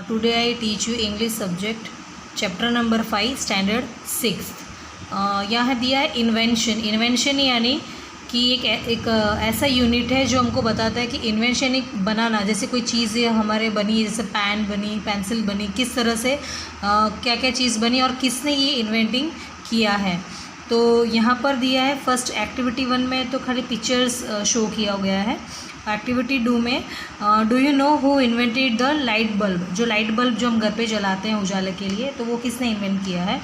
Today I teach you English subject chapter number 5 standard 6th। यहाँ दिया है invention यानी कि एक ऐसा यूनिट है जो हमको बताता है कि इन्वेंशन एक बनाना, जैसे कोई चीज़ हमारे बनी, जैसे पेन बनी, पेंसिल बनी, किस तरह से क्या क्या चीज़ बनी और किसने ये इन्वेंटिंग किया है। तो यहाँ पर दिया है फर्स्ट एक्टिविटी 1 में तो खाली पिक्चर्स शो किया गया है। एक्टिविटी 2 में do you know who invented the light bulb, जो लाइट बल्ब जो हम घर पे जलाते हैं उजाले के लिए, तो वो किसने इन्वेंट किया है।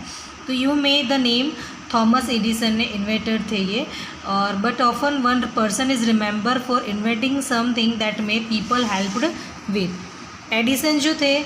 तो you may the name Thomas Edison ने इन्वेंटर थे ये, और but often one person is remember for inventing something that may people helped with. Edison जो थे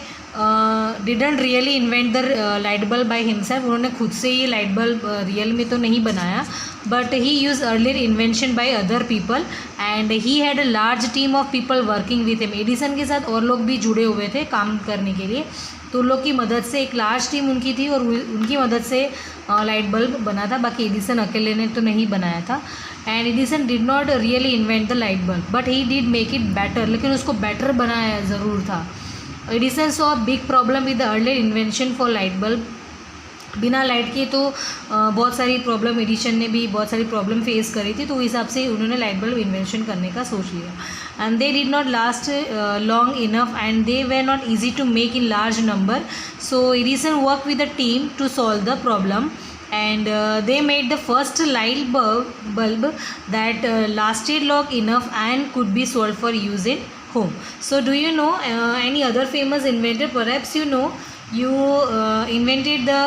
didn't really invent the light bulb by himself, उन्होंने खुद से ये लाइट बल्ब रियल में तो नहीं बनाया, but he use earlier invention by other people and he had a large team of people working with him. Edison के साथ और लोग भी जुड़े हुए थे काम करने के लिए, तो उन लोग की मदद से एक लार्ज टीम उनकी थी और उनकी मदद से लाइट बल्ब बना था। बाकी एडिसन अकेले ने तो नहीं बनाया था। And Edison did not really invent the light bulb but he did make it better, लेकिन उसको बेटर बनाया ज़रूर था। Edison saw big problem with the earlier invention for light bulb. बिना लाइट के तो बहुत सारी प्रॉब्लम, एडिसन ने भी बहुत सारी प्रॉब्लम फेस करी थी, तो उस हिसाब से उन्होंने लाइट बल्ब इन्वेंशन करने का सोच लिया। And they did not last long enough and they were not easy to make in large number, so Edison work with the team to solve the problem and they made the first light bulb that lasted long enough and could be sold for use in home. So do you know any other famous inventor? Perhaps you know you invented the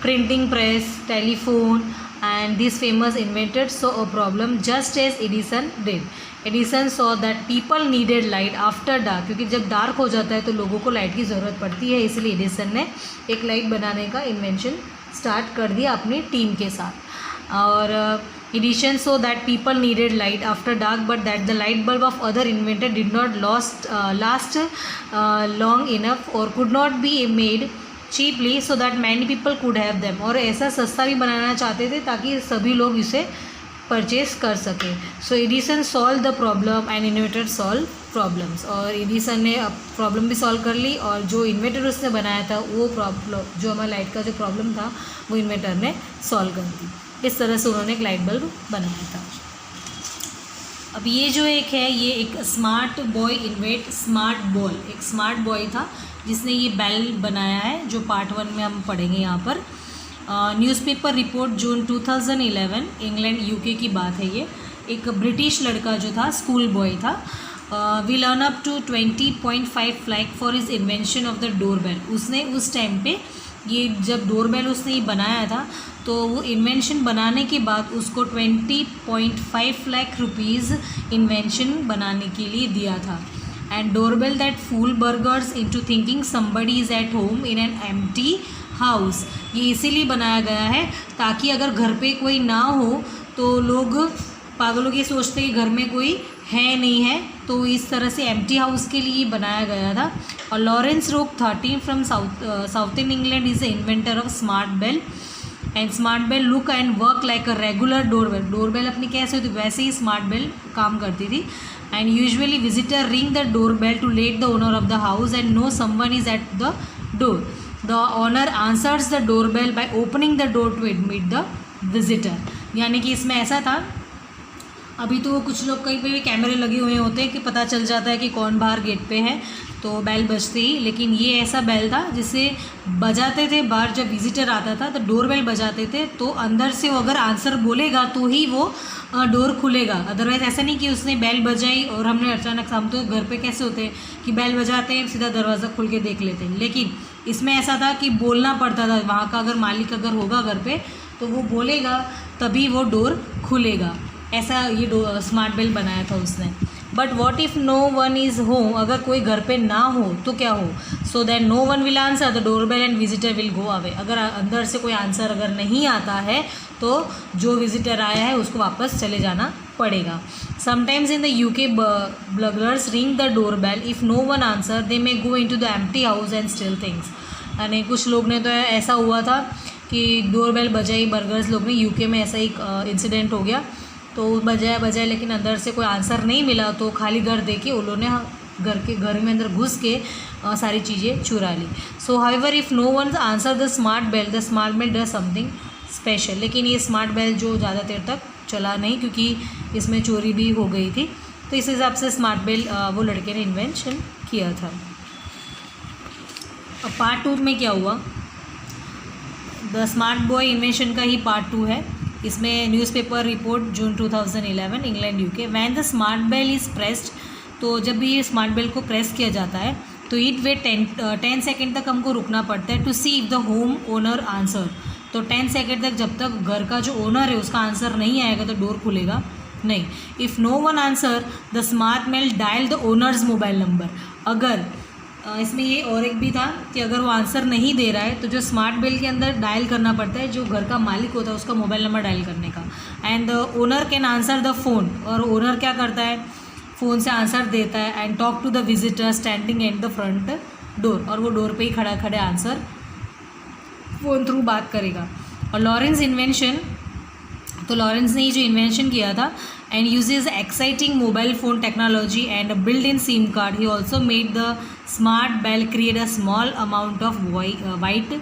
printing press, telephone, and these famous inventors saw a problem just as Edison did. Edison saw that people needed light after dark, क्योंकि जब dark हो जाता है तो लोगों को light की ज़रूरत पड़ती है, इसलिए एडिसन ने एक लाइट बनाने का इन्वेंशन स्टार्ट कर दिया अपनी टीम के साथ। और Edison so that people needed light after dark but that the light bulb of other inventor did not last long enough और could not be made cheaply so that many people could have them. और ऐसा सस्ता भी बनाना चाहते थे ताकि सभी लोग इसे परचेज कर सके। So Edison solve the problem and inventor solve problems. और एडिसन ने प्रॉब्लम भी सॉल्व कर ली और जो इन्वेंटर उसने बनाया था वो प्रॉब्लम, जो हमारा लाइट का जो प्रॉब्लम था वो इन्वेंटर ने सॉल्व कर दी। इस तरह से उन्होंने एक लाइट बल्ब बनाया था। अब ये जो एक है, ये एक smart boy invent smart ball, एक स्मार्ट बॉय था जिसने ये बेल बनाया है, जो पार्ट 1 में हम पढ़ेंगे यहाँ पर। Newspaper report June 2011, England UK की बात है ये। एक ब्रिटिश लड़का जो था, स्कूल बॉय था, we learn up to 20.5 lakh for his invention of the doorbell. उसने उस टाइम पे ये जब डोरबेल उसने ये बनाया था तो वो इन्वेंशन बनाने के बाद उसको 20.5 लाख रुपीज़ इन्वेंशन बनाने के लिए दिया था। And doorbell that fool burglars into thinking somebody is at home in an empty house. ये इसीलिए बनाया गया है ताकि अगर घर पे कोई ना हो तो लोग पागलों की सोचते कि घर में कोई है नहीं है, तो इस तरह से एम्प्टी हाउस के लिए बनाया गया था। और Lawrence Rock 13 from southern England is the inventor of smart bell. And smart bell look and work like a regular doorbell. Doorbell अपनी कैसे होती वैसे ही स्मार्ट बेल काम करती थी। And usually visitor ring the doorbell to let the owner of the house and know someone is at the door. The owner answers the doorbell by opening the door to admit the visitor. यानी कि इसमें ऐसा था, अभी तो कुछ लोग कहीं पे भी कैमरे लगे हुए होते हैं कि पता चल जाता है कि कौन बाहर गेट पे है, तो बेल बजते ही। लेकिन ये ऐसा बेल था जिसे बजाते थे बाहर, जब विजिटर आता था तो डोर बेल बजाते थे, तो अंदर से वो अगर आंसर बोलेगा तो ही वो डोर खुलेगा। अदरवाइज़ ऐसा नहीं कि उसने बेल बजाई और हमने अचानक, हम तो घर पे कैसे होते हैं कि बेल बजाते हैं सीधा दरवाज़ा खुल के देख लेते हैं, लेकिन इसमें ऐसा था कि बोलना पड़ता था। वहाँ का अगर मालिक अगर होगा घर पे तो वो बोलेगा तभी वो डोर खुलेगा। ऐसा ये स्मार्ट बेल बनाया था उसने। But what if no one is home, अगर कोई घर पे ना हो तो क्या हो। So that no one will answer the door bell and visitor will go away. अगर अंदर से कोई आंसर अगर नहीं आता है तो जो विजिटर आया है उसको वापस चले जाना पड़ेगा। Sometimes in the UK burglars ring the door bell, if no one answer they may go into the empty house and steal things. यानी कुछ लोग ने तो ऐसा हुआ था कि डोर बेल बजाई बर्गर्स लोग ने, यूके में ऐसा एक इंसिडेंट हो गया, तो बजाया लेकिन अंदर से कोई आंसर नहीं मिला, तो खाली घर देके उन्होंने घर में अंदर घुस के सारी चीज़ें चुरा ली. So however if no one answer the smart bell does something special. लेकिन ये स्मार्ट बेल जो ज़्यादा देर तक चला नहीं, क्योंकि इसमें चोरी भी हो गई थी. तो इस हिसाब से स्मार्ट बेल वो लड़के ने इन्वेंशन किया था. अब पार्ट 2 में क्या हुआ, द स्मार्ट बॉय इन्वेंशन का ही पार्ट 2 है. इसमें newspaper report June 2011 England UK. When the smart bell is pressed, तो जब भी ये स्मार्ट बेल को प्रेस किया जाता है तो इट वेट 10 सेकेंड तक हमको रुकना पड़ता है to see if the home owner answer. तो 10 सेकेंड तक जब तक घर का जो ओनर है उसका आंसर नहीं आएगा तो डोर खुलेगा नहीं. If no one answer the smart bell dial the owner's mobile number. अगर इसमें ये और एक भी था कि अगर वो आंसर नहीं दे रहा है तो जो स्मार्ट बेल के अंदर डायल करना पड़ता है जो घर का मालिक होता है उसका मोबाइल नंबर डायल करने का. And the owner can answer the phone. और ओनर क्या करता है, फ़ोन से आंसर देता है and talk to the visitor standing at the front door. और वो डोर पे ही खड़ा खड़े आंसर फ़ोन थ्रू बात करेगा. और लॉरेंस इन्वेंशन, तो लॉरेंस ने जो इन्वेंशन किया था and uses exciting mobile phone technology and build in SIM card. He also made the smart bell create a small amount of white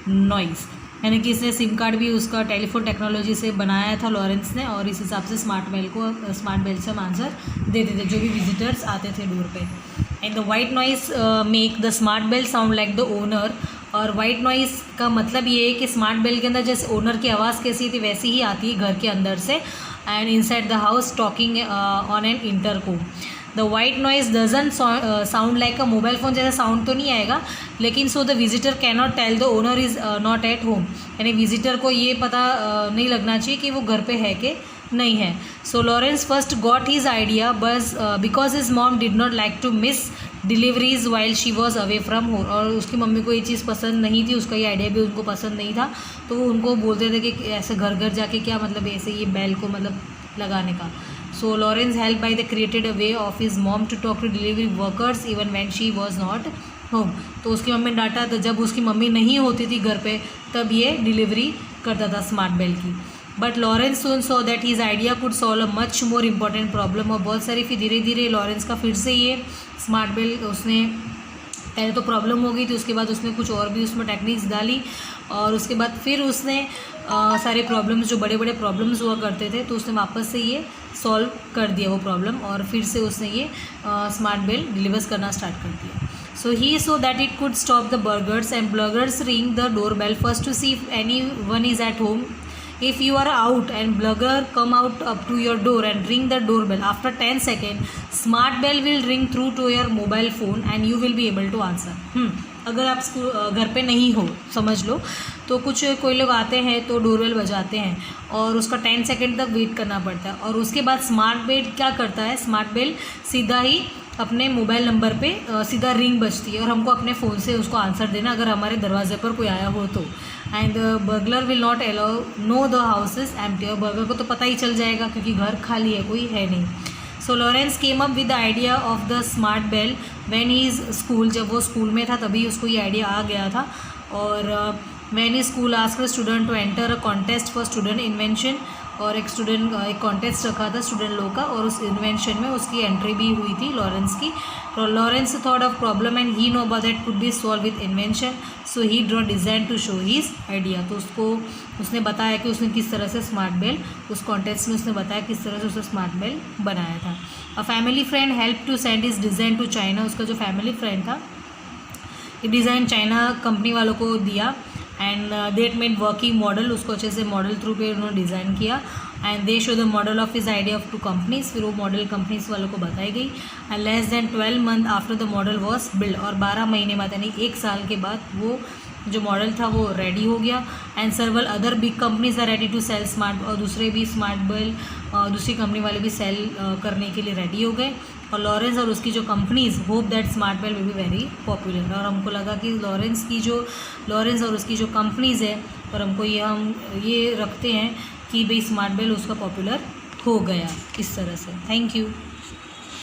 noise. यानी कि इसने सिम कार्ड भी उसका टेलीफोन टेक्नोलॉजी से बनाया था लॉरेंस ने. और इस हिसाब से स्मार्ट बेल से हम आंसर देते थे जो भी विजिटर्स आते थे डोर पे. And the white noise make the smart bell sound like the owner. और वाइट नॉइज़ का मतलब ये है कि स्मार्ट बेल के अंदर जैसे ओनर की आवाज़ कैसी थी वैसी ही आती है घर के अंदर से. And inside the house talking on an intercom. The white noise doesn't sound like a mobile phone जैसा साउंड तो नहीं आएगा, लेकिन so the visitor can not tell the owner is not at home. यानी विजिटर को ये पता नहीं लगना चाहिए कि वो घर पे है कि नहीं है. So Lawrence first got his idea बस because his mom did not like to miss deliveries while she was away from home. और उसकी मम्मी को ये चीज़ पसंद नहीं थी, उसका ये आइडिया भी उनको पसंद नहीं था. तो वो उनको बोलते थे कि ऐसे घर घर जाके क्या मतलब ऐसे ये बेल को मतलब लगाने का. So Lawrence help by the created a way of his mom to talk to delivery workers even when she was not home. तो उसकी मम्मी ने डांटा तो जब उसकी मम्मी नहीं होती थी घर पे तब ये डिलीवरी करता था स्मार्ट बेल की. But Lawrence soon so that his idea could solve a much more important problem. और बहुत सारी फिर धीरे धीरे लॉरेंस का फिर से ये स्मार्ट बेल उसने पहले तो प्रॉब्लम हो गई थी, उसके बाद उसने कुछ और भी उसमें टेक्निक्स डाली. और उसके बाद फिर उसने सारे प्रॉब्लम्स जो बड़े बड़े प्रॉब्लम्स हुआ करते थे तो उसने वापस से ये सॉल्व कर दिया वो प्रॉब्लम. और फिर से उसने ये स्मार्ट बेल डिलीवर्स करना स्टार्ट कर दिया. So he so that it could stop the burglars and burglars ring the door bell first to see if anyone is at home. If you are out and blogger come out up to your door and ring the doorbell, after 10 seconds smart bell will ring through to your mobile phone and you will be able to answer. अगर आप घर पे नहीं हो समझ लो तो कोई लोग आते हैं तो डोरबेल बजाते हैं और उसका 10 सेकेंड तक वेट करना पड़ता है. और उसके बाद स्मार्ट बेल क्या करता है, स्मार्ट बेल सीधा ही अपने मोबाइल नंबर पे सीधा रिंग बजती है और हमको अपने फ़ोन से उसको आंसर देना अगर हमारे दरवाजे पर कोई आया हो तो. And burglar will not allow know the house is empty. और बर्गर को तो पता ही चल जाएगा क्योंकि घर खाली है, कोई है नहीं. So Lawrence came up with the idea of the smart bell when he is school. जब वो स्कूल में था तभी उसको ये आइडिया आ गया था. और when he school asked student to enter a contest for student invention. और एक कॉन्टेस्ट रखा था स्टूडेंट लोग का और उस इन्वेंशन में उसकी एंट्री भी हुई थी लॉरेंस की. Lawrence thought of problem and he know about that could be solve with invention. So he draw design to show his idea. तो उसने बताया कि उसने किस तरह से स्मार्ट बेल उस कॉन्टेस्ट में उसने बताया किस तरह से उसने स्मार्ट बेल बनाया था. A family friend help to send is design to China. उसका जो फैमिली फ्रेंड था ये डिज़ाइन चाइना कंपनी वालों को दिया. And that made working model. उसको अच्छे से मॉडल थ्रू पे उन्होंने डिज़ाइन किया. And they show the model of his idea of 2 companies. फिर वो मॉडल कंपनीज वालों को बताई गई. And less than 12 month after the model was build. और 12 महीने बाद यानी 1 साल के बाद वो जो मॉडल था वो रेडी हो गया. And several other big companies are ready to sell smart. और दूसरे भी स्मार्ट बेल दूसरी कंपनी वाले भी सेल करने के लिए रेडी हो गए. और लॉरेंस और उसकी जो companies hope that smart bell will be very popular. और हमको लगा कि लॉरेंस और उसकी जो कंपनीज़ है और हमको हम ये रखते हैं कि भाई स्मार्ट बेल उसका पॉपुलर हो गया इस तरह से. Thank you.